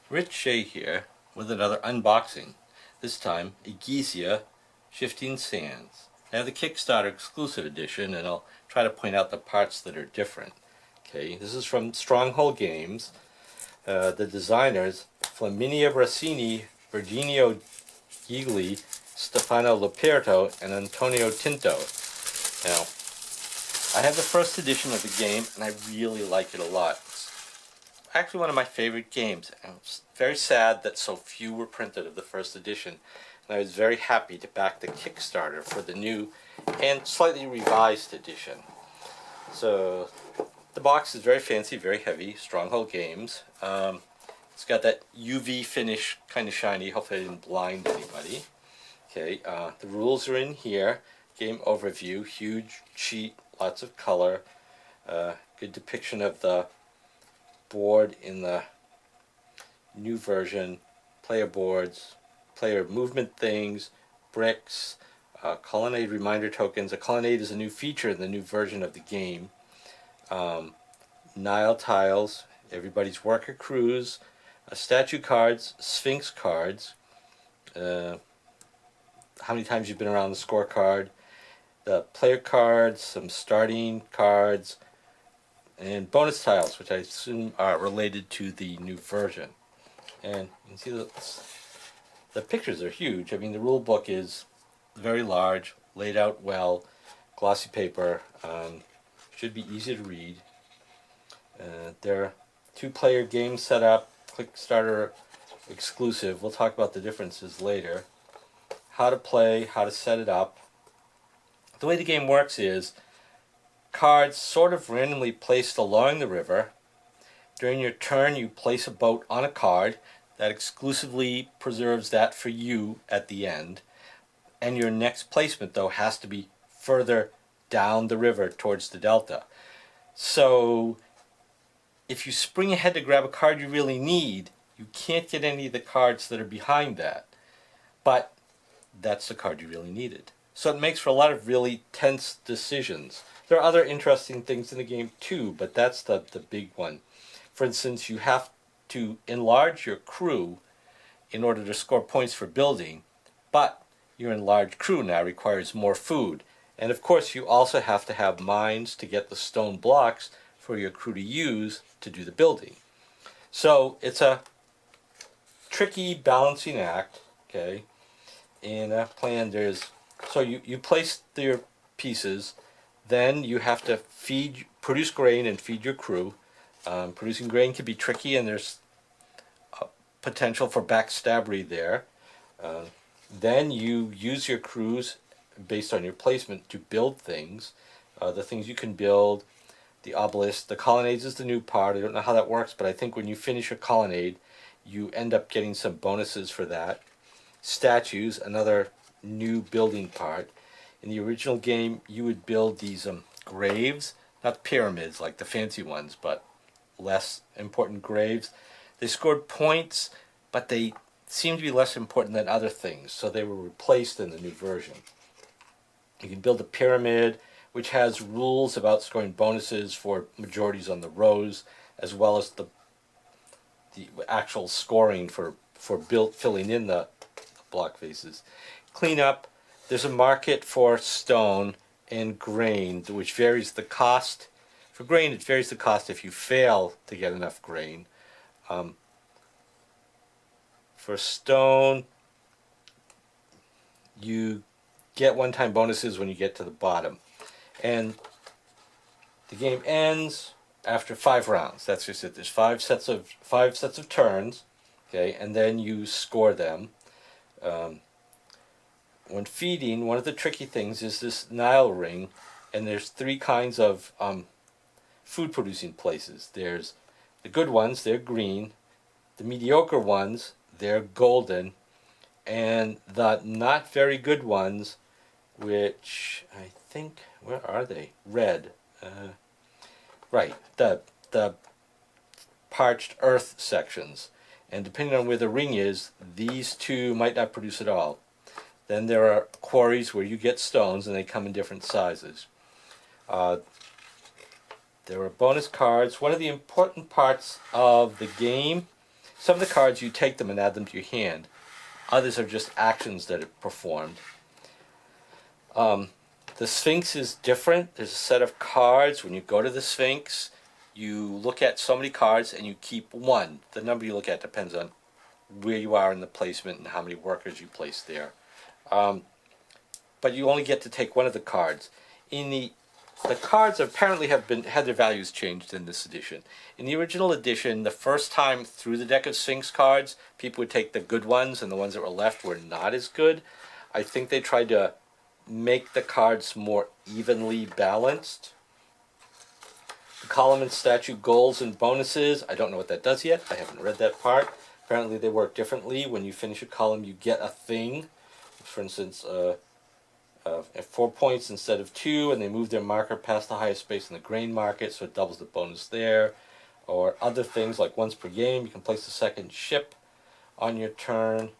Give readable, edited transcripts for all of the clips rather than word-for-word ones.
Rich Shea here with another unboxing. This time, Egizia Shifting Sands. I have the Kickstarter exclusive edition, and I'll try to point out the parts that are different. Okay, this is from Stronghold Games. The designers, Flaminia, Brasini, Virginio, Gigli, Stefano, Luperto, and Antonio Tinto. Now, I have the first edition of the game, and I really like it a lot. It's actually one of my favorite games. I was very sad that so few were printed of the first edition, and I was very happy to back the Kickstarter for the new and slightly revised edition. So the box is very fancy, very heavy. Stronghold Games. It's got that UV finish, kind of shiny. Hopefully I didn't blind anybody. Okay, the rules are in here. Game overview, huge sheet, lots of color. Good depiction of the board in the new version. Player boards, player movement things, bricks, colonnade reminder tokens. A colonnade is a new feature in the new version of the game. Nile tiles, everybody's worker crews, statue cards, Sphinx cards, how many times you've been around the scorecard, the player cards, some starting cards, and bonus tiles, which I assume are related to the new version. And you can see the pictures are huge. I mean, the rule book is very large, laid out well, glossy paper, should be easy to read. There are two-player game setup, Kickstarter exclusive. We'll talk about the differences later. How to play, how to set it up. The way the game works is cards sort of randomly placed along the river. During your turn, you place a boat on a card that exclusively preserves that for you at the end. And your next placement, though, has to be further down the river towards the delta. So if you spring ahead to grab a card you really need, you can't get any of the cards that are behind that. But that's the card you really needed. So it makes for a lot of really tense decisions. There are other interesting things in the game too, but that's the big one. For instance, you have to enlarge your crew in order to score points for building, but your enlarged crew now requires more food. And of course you also have to have mines to get the stone blocks for your crew to use to do the building. So it's a tricky balancing act, okay? In a plan so you place your pieces, then you have to produce grain and feed your crew. Producing grain can be tricky, and there's potential for backstabbery there. Then you use your crews based on your placement to build things. The things you can build, the obelisk, the colonnades is the new part. I don't know how that works, but I think when you finish a colonnade, you end up getting some bonuses for that. Statues, another new building part. In the original game, you would build these graves, not pyramids like the fancy ones, but less important graves. They scored points, but they seem to be less important than other things, so they were replaced in the new version. You can build a pyramid, which has rules about scoring bonuses for majorities on the rows, as well as the actual scoring for filling in the block faces. Cleanup, there's a market for stone and grain, which varies the cost. For grain, it varies the cost if you fail to get enough grain. For stone, you get one-time bonuses when you get to the bottom. And the game ends after 5 rounds. That's just it. There's five sets of turns, okay, and then you score them. When feeding, one of the tricky things is this Nile ring, and there's 3 kinds of food producing places. There's the good ones, they're green. The mediocre ones, they're golden. And the not very good ones, which I think, where are they? Red. Right, the parched earth sections. And depending on where the ring is, these 2 might not produce at all. Then there are quarries where you get stones, and they come in different sizes. There are bonus cards. One of the important parts of the game Some of the cards, you take them and add them to your hand. Others are just actions that are performed. The Sphinx is different. There's a set of cards. When you go to the Sphinx, you look at so many cards and you keep one. The number you look at depends on where you are in the placement and how many workers you place there. But you only get to take one of the cards. In the cards apparently had their values changed in this edition. In the original edition, the first time through the deck of Sphinx cards, people would take the good ones, and the ones that were left were not as good. I think they tried to make the cards more evenly balanced. The column and statue goals and bonuses, I don't know what that does yet. I haven't read that part. Apparently they work differently. When you finish a column, you get a thing. For instance, at 4 points instead of 2, and they move their marker past the highest space in the grain market, so it doubles the bonus there. Or other things like once per game, you can place the second ship on your turn.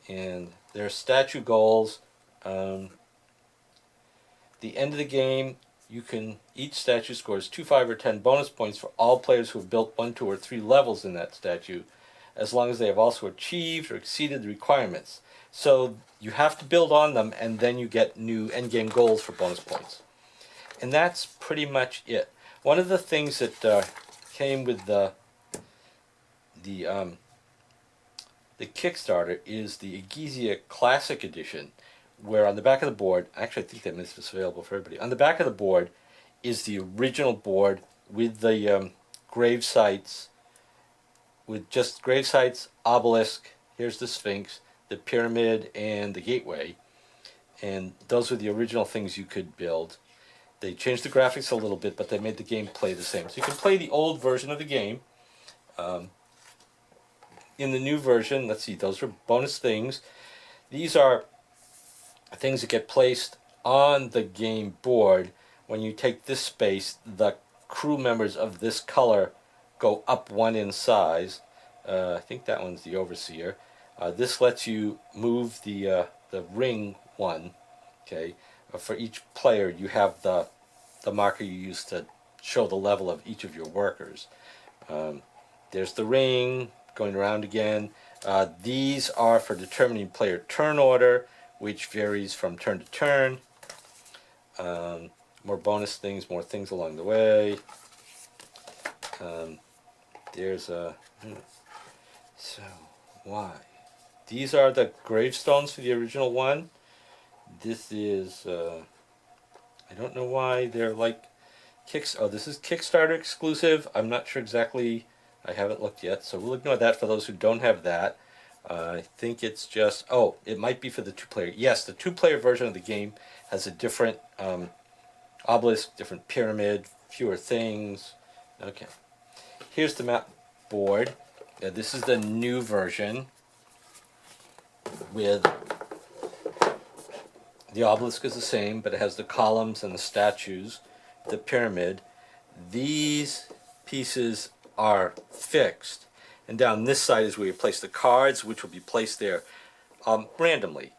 And there are statue goals. The end of the game, each statue scores 2, 5, or 10 bonus points for all players who have built 1, 2, or 3 levels in that statue, as long as they have also achieved or exceeded the requirements. So you have to build on them, and then you get new endgame goals for bonus points. And that's pretty much it. One of the things that came with the Kickstarter is the Egizia Classic Edition, where on the back of the board, actually I think that this is available for everybody, on the back of the board is the original board with the grave sites, with just grave sites, obelisk, here's the Sphinx, the pyramid, and the gateway. And those were the original things you could build. They changed the graphics a little bit, but they made the game play the same. So you can play the old version of the game. In the new version, let's see, those are bonus things. These are things that get placed on the game board. When you take this space, the crew members of this color go up 1 in size. I think that one's the overseer. This lets you move the ring 1. Okay, for each player, you have the marker you use to show the level of each of your workers. There's the ring going around again. These are for determining player turn order, which varies from turn to turn. More bonus things, more things along the way. There's a... So, why? These are the gravestones for the original one. This is... I don't know why they're like... Oh, this is Kickstarter exclusive. I'm not sure exactly. I haven't looked yet, so we'll ignore that for those who don't have that. I think it's just... Oh, it might be for the 2-player. Yes, the 2-player version of the game has a different obelisk, different pyramid, fewer things. Okay. Here's the map board. This is the new version with... The obelisk is the same, but it has the columns and the statues, the pyramid. These pieces are fixed. And down this side is where you place the cards, which will be placed there randomly.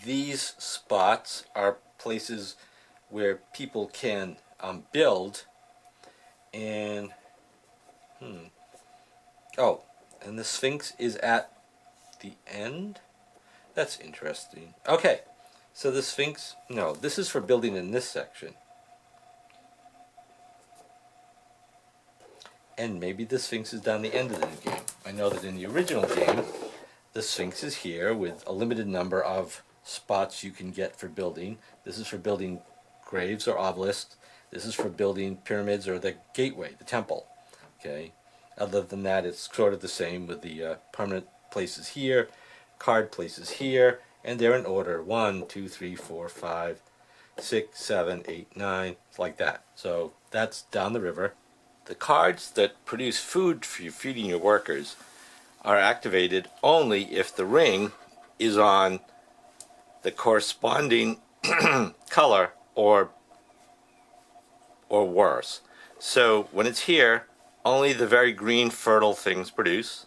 These spots are places where people can build. And, oh, and the Sphinx is at the end? That's interesting. Okay, so the Sphinx, no, this is for building in this section. And maybe the Sphinx is down the end of the new game. I know that in the original game, the Sphinx is here with a limited number of spots you can get for building. This is for building graves or obelisks. This is for building pyramids or the gateway, the temple. Okay. Other than that, it's sort of the same with the permanent places here, card places here, and they're in order. 1, 2, 3, 4, 5, 6, 7, 8, 9, like that. So that's down the river. The cards that produce food for you feeding your workers are activated only if the ring is on the corresponding color or worse. So when it's here, only the very green fertile things produce.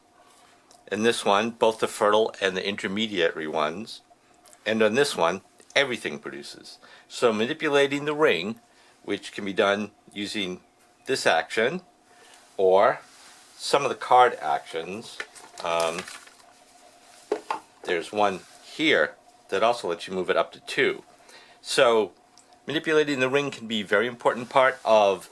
In this one, both the fertile and the intermediary ones. And on this one, everything produces. So manipulating the ring, which can be done using this action, or some of the card actions. There's one here that also lets you move it up to 2. So manipulating the ring can be a very important part of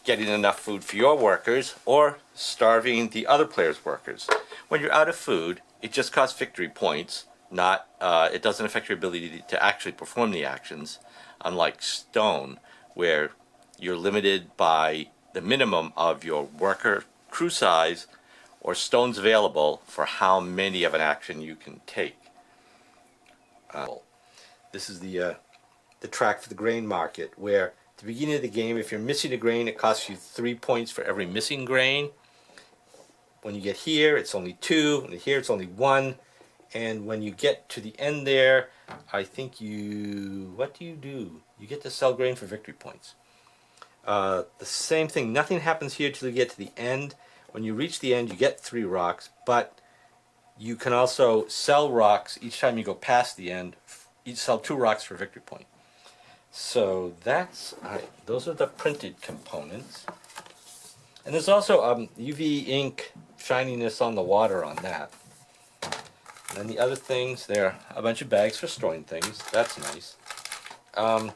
getting enough food for your workers or starving the other players' workers. When you're out of food, it just costs victory points, not it doesn't affect your ability to actually perform the actions, unlike stone, where you're limited by the minimum of your worker crew size or stones available for how many of an action you can take. This is the track for the grain market, where at the beginning of the game, if you're missing a grain, it costs you 3 points for every missing grain. When you get here, it's only 2, and here it's only 1. And when you get to the end there, I think what do? You get to sell grain for victory points. The same thing, nothing happens here till you get to the end. When you reach the end, you get 3 rocks, but you can also sell rocks each time you go past the end. You sell 2 rocks for a victory point. So that's, those are the printed components. And there's also UV ink shininess on the water on that. And then the other things, there are a bunch of bags for storing things. That's nice. And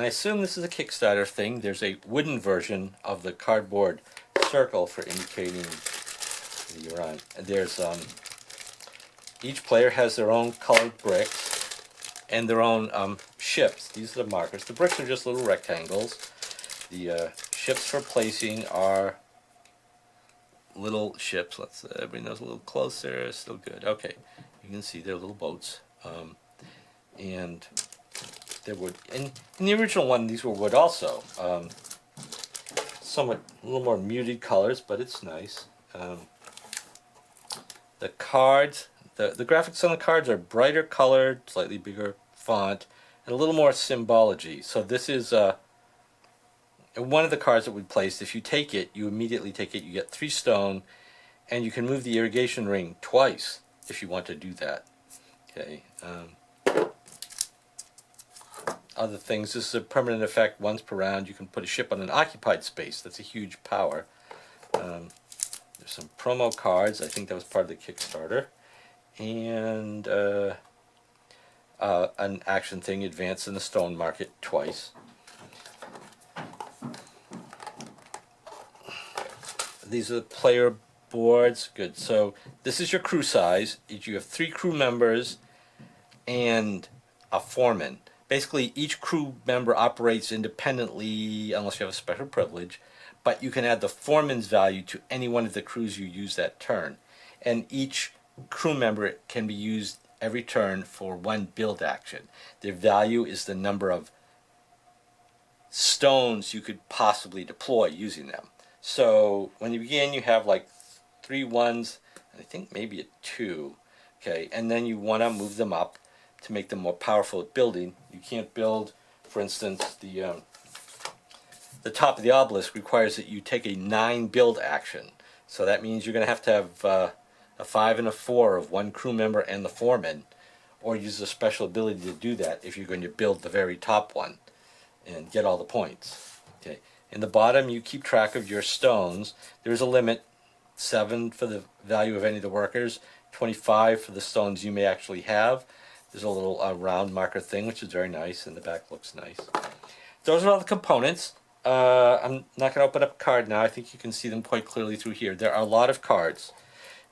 I assume this is a Kickstarter thing, there's a wooden version of the cardboard circle for indicating that you're on. And there's, each player has their own colored bricks and their own ships. These are the markers. The bricks are just little rectangles. The ships for placing are little ships. Let's bring those a little closer. Still good. Okay, you can see they're little boats. And they're wood. In the original one, these were wood also. Somewhat a little more muted colors, but it's nice. The cards, the graphics on the cards are brighter colored, slightly bigger font, and a little more symbology. So this is one of the cards that we placed. If you take it, you immediately take it. You get 3 stone, and you can move the irrigation ring twice if you want to do that. Okay. Other things, this is a permanent effect. Once per round, you can put a ship on an occupied space. That's a huge power. There's some promo cards. I think that was part of the Kickstarter. And an action thing, advance in the stone market twice. These are the player boards. Good. So this is your crew size. You have 3 crew members and a foreman. Basically, each crew member operates independently unless you have a special privilege, but you can add the foreman's value to any one of the crews you use that turn. And each crew member can be used every turn for 1 build action. Their value is the number of stones you could possibly deploy using them. So when you begin, you have like 3 1s, and I think maybe a 2. Okay, and then you want to move them up to make them more powerful at building. You can't build, for instance, the top of the obelisk requires that you take a 9 build action. So that means you're going to have a 5 and a 4 of 1 crew member and the foreman, or use a special ability to do that if you're going to build the very top one and get all the points. Okay. In the bottom, you keep track of your stones. There's a limit, 7 for the value of any of the workers, 25 for the stones you may actually have. There's a little round marker thing, which is very nice, and the back looks nice. Those are all the components. I'm not going to open up a card now. I think you can see them quite clearly through here. There are a lot of cards.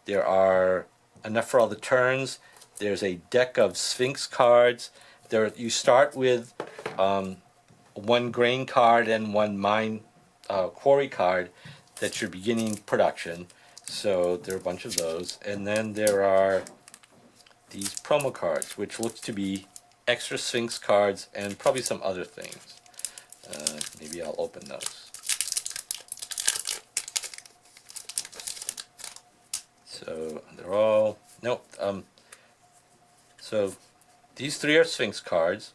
There are enough for all the turns. There's a deck of Sphinx cards. You start with 1 grain card and 1 mine quarry card. That's your beginning production. So there are a bunch of those. And then there are these promo cards, which look to be extra Sphinx cards and probably some other things. Maybe I'll open those. So they're all, nope. So these 3 are Sphinx cards.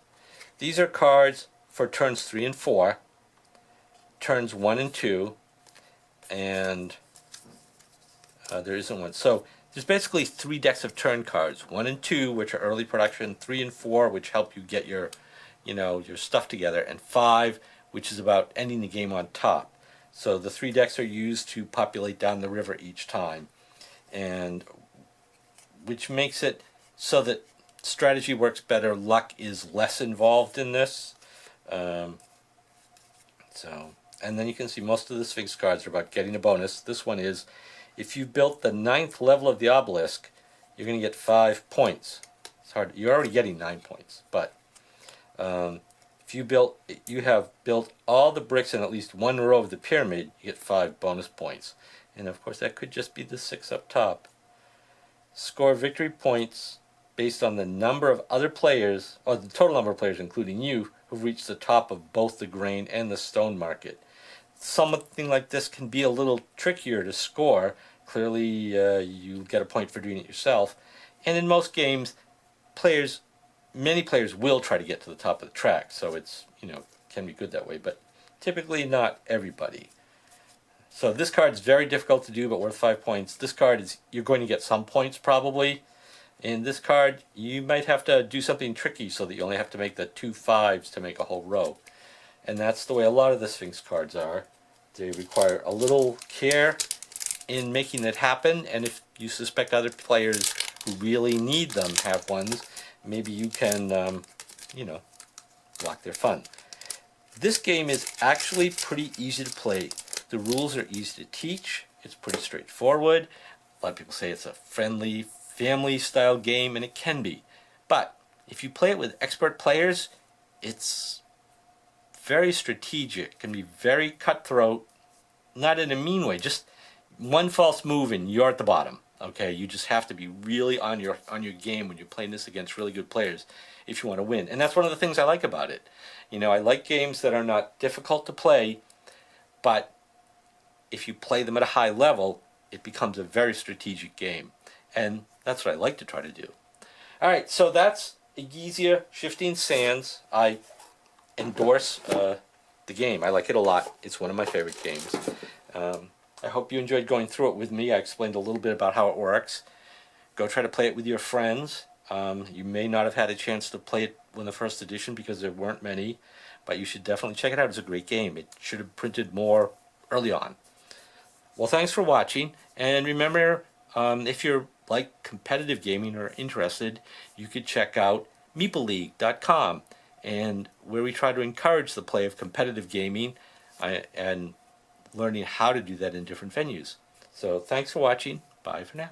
These are cards for turns 3 and 4, turns 1 and 2, and there isn't one. So there's basically 3 decks of turn cards, 1 and 2, which are early production, 3 and 4, which help you get your, your stuff together, and 5, which is about ending the game on top. So the 3 decks are used to populate down the river each time, and which makes it so that strategy works better. Luck is less involved in this. And then you can see most of the Sphinx cards are about getting a bonus. This one is, if you built the 9th level of the obelisk, you're going to get 5 points. It's hard. You're already getting 9 points, but if you have built all the bricks in at least one row of the pyramid, you get 5 bonus points. And of course, that could just be the 6 up top. Score victory points based on the number of other players, or the total number of players, including you, who've reached the top of both the grain and the stone market. Something like this can be a little trickier to score. Clearly, you get a point for doing it yourself. And in most games, many players will try to get to the top of the track, so it's, can be good that way, but typically not everybody. So this card's very difficult to do, but worth 5 points. This card is, you're going to get some points probably. In this card, you might have to do something tricky so that you only have to make the 2 5s to make a whole row. And that's the way a lot of the Sphinx cards are. They require a little care in making it happen, and if you suspect other players who really need them have ones, maybe you can, block their fun. This game is actually pretty easy to play. The rules are easy to teach. It's pretty straightforward. A lot of people say it's a friendly, family-style game, and it can be. But if you play it with expert players, it's very strategic, can be very cutthroat, not in a mean way, just one false move and you're at the bottom. Okay, you just have to be really on your game when you're playing this against really good players if you want to win. And that's one of the things I like about it. I like games that are not difficult to play, but if you play them at a high level, it becomes a very strategic game. And that's what I like to try to do. All right, so that's Egizia Shifting Sands. I endorse the game. I like it a lot. It's one of my favorite games. I hope you enjoyed going through it with me. I explained a little bit about how it works. Go try to play it with your friends. You may not have had a chance to play it in the first edition because there weren't many, but you should definitely check it out. It's a great game. It should have printed more early on. Well, thanks for watching, and remember, if you're like competitive gaming or interested, you could check out MeepleLeague.com, and where we try to encourage the play of competitive gaming and learning how to do that in different venues. So thanks for watching. Bye for now.